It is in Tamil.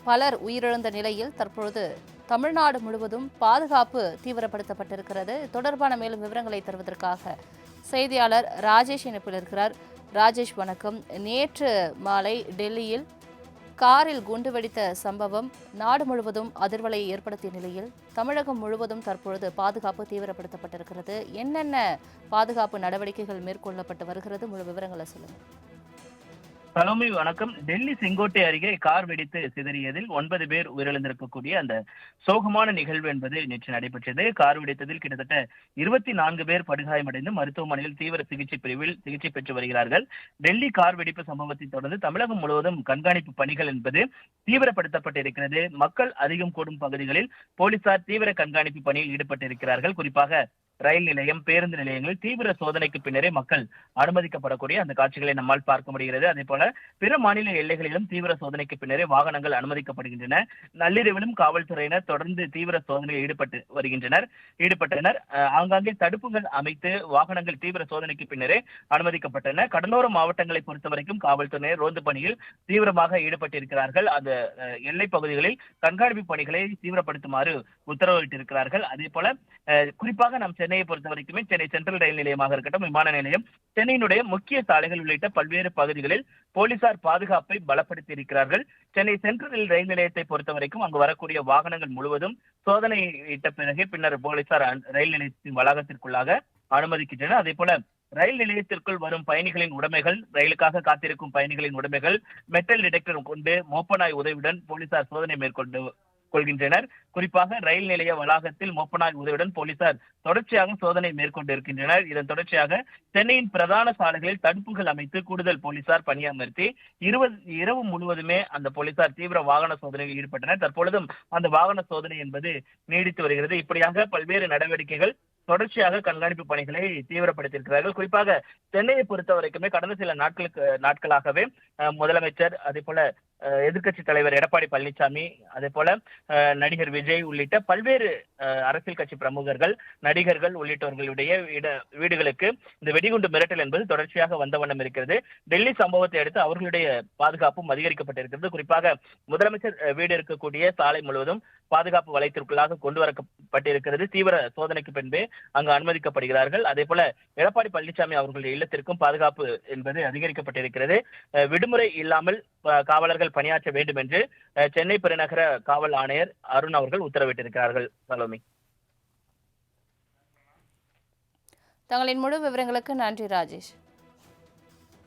பலர் உயிரிழந்த நிலையில் தற்பொழுது தமிழ்நாடு முழுவதும் பாதுகாப்பு தீவிரப்படுத்தப்பட்டிருக்கிறது. தொடர்பான மேலும் விவரங்களை தருவதற்காக செய்தியாளர் ராஜேஷ் இணைப்பில் இருக்கிறார். ராஜேஷ், வணக்கம். நேற்று மாலை டெல்லியில் காரில் குண்டு வெடித்த சம்பவம் நாடு முழுவதும் அதிர்வலை ஏற்படுத்திய நிலையில் தமிழகம் முழுவதும் தற்பொழுது பாதுகாப்பு தீவிரப்படுத்தப்பட்டிருக்கிறது. என்னென்ன பாதுகாப்பு நடவடிக்கைகள் மேற்கொள்ளப்பட்டு வருகிறது? முழு விவரங்களை சொல்லுங்கள். சலோமி, வணக்கம். டெல்லி செங்கோட்டை அருகே கார் வெடித்து சிதறியதில் 9 பேர் உயிரிழந்திருக்கக்கூடிய அந்த சோகமான நிகழ்வு என்பது நேற்று நடைபெற்றது. கார் வெடித்ததில் கிட்டத்தட்ட 24 பேர் படுகாயமடைந்து மருத்துவமனையில் தீவிர சிகிச்சை பிரிவில் சிகிச்சை பெற்று வருகிறார்கள். டெல்லி கார் வெடிப்பு சம்பவத்தை தொடர்ந்து தமிழகம் முழுவதும் கண்காணிப்பு பணிகள் என்பது தீவிரப்படுத்தப்பட்டிருக்கிறது. மக்கள் அதிகம் கூடும் பகுதிகளில் போலீசார் தீவிர கண்காணிப்பு பணியில் ஈடுபட்டிருக்கிறார்கள். குறிப்பாக ரயில் நிலையம், பேருந்து நிலையங்களில் தீவிர சோதனைக்கு பின்னரே மக்கள் அனுமதிக்கப்படக்கூடிய அந்த காட்சிகளை நம்மால் பார்க்க முடிகிறது. அதே போல பிற மாநில எல்லைகளிலும் தீவிர சோதனைக்கு பின்னரே வாகனங்கள் அனுமதிக்கப்படுகின்றன. நள்ளிரவிலும் காவல்துறையினர் தொடர்ந்து தீவிர சோதனையில் ஈடுபட்டனர். ஆங்காங்கே தடுப்புகள் அமைத்து வாகனங்கள் தீவிர சோதனைக்கு பின்னரே அனுமதிக்கப்பட்டன. கடலோர மாவட்டங்களை பொறுத்தவரைக்கும் காவல்துறையினர் ரோந்து பணியில் தீவிரமாக ஈடுபட்டிருக்கிறார்கள். அந்த எல்லை பகுதிகளில் கண்காணிப்பு பணிகளை தீவிரப்படுத்துமாறு உத்தரவிட்டிருக்கிறார்கள். அதே போல குறிப்பாக நாம் சென்னையை பொறுத்த வரைக்குமே சென்னை சென்ட்ரல் ரயில் நிலையமாக இருக்கட்டும், விமான நிலையம், சென்னையினுடைய முக்கிய சாலைகள் உள்ளிட்ட பல்வேறு பகுதிகளில் போலீசார் பாதுகாப்பை பலப்படுத்தி இருக்கிறார்கள். சென்னை சென்ட்ரல் ரயில் நிலையத்தை பொறுத்த வரைக்கும் அங்கு வரக்கூடிய வாகனங்கள் முழுவதும் சோதனை இட்ட பிறகு பின்னர் போலீசார் ரயில் நிலையத்தின் வளாகத்திற்குள்ளாக அனுமதிக்கின்றனர். அதே போல ரயில் நிலையத்திற்குள் வரும் பயணிகளின் உடைமைகள், ரயிலுக்காக காத்திருக்கும் பயணிகளின் உடைமைகள் மெட்டல் டிடெக்டர் கொண்டு மோப்பநாய் உதவியுடன் போலீசார் சோதனை கொள்கின்றனர். குறிப்பாக ரயில் நிலைய வளாகத்தில் மோப்பநாய் உதவியுடன் போலீசார் தொடர்ச்சியாக சோதனை மேற்கொண்டிருக்கின்றனர். இதன் தொடர்ச்சியாக சென்னையின் பிரதான சாலைகளில் தடுப்புகள் அமைத்து கூடுதல் போலீசார் பணியமர்த்தி இரவு முழுவதுமே அந்த போலீசார் தீவிர வாகன சோதனையில் ஈடுபட்டனர். தற்பொழுதும் அந்த வாகன சோதனை என்பது நீடித்து வருகிறது. இப்படியாக பல்வேறு நடவடிக்கைகள் தொடர்ச்சியாக கண்காணிப்பு பணிகளை தீவிரப்படுத்தியிருக்கிறார்கள். குறிப்பாக சென்னையை பொறுத்த வரைக்குமே கடந்த சில நாட்களாகவே முதலமைச்சர், அதே போல எதிர்க்கட்சி தலைவர் எடப்பாடி பழனிசாமி, அதே போல நடிகர் விஜய் உள்ளிட்ட பல்வேறு அரசியல் கட்சி பிரமுகர்கள், நடிகர்கள் உள்ளிட்டவர்களுடைய வீடுகளுக்கு இந்த வெடிகுண்டு மிரட்டல் என்பது தொடர்ச்சியாக வந்த வண்ணம் இருக்கிறது. டெல்லி சம்பவத்தை அடுத்து அவர்களுடைய பாதுகாப்பும் அதிகரிக்கப்பட்டிருக்கிறது. குறிப்பாக முதலமைச்சர் வீடு இருக்கக்கூடிய சாலை முழுவதும் பாதுகாப்பு வலயத்திற்குள்ளாக கொண்டு வரப்பட்டிருக்கிறது. தீவிர சோதனைக்கு பின்பே அங்கு அனுமதிக்கப்படுகிறார்கள். அதே போல எடப்பாடி பழனிசாமி அவர்களுடைய இல்லத்திற்கும் பாதுகாப்பு என்பது அதிகரிக்கப்பட்டிருக்கிறது. விடுமுறை இல்லாமல் காவலர்கள் பணியாற்ற வேண்டும் என்று சென்னை பெருநகர காவல் ஆணையர் அருண் அவர்கள் உத்தரவிட்டிருக்கிறார்கள். சலோமி, தங்களின் முழு விவரங்களுக்கு நன்றி ராஜேஷ்.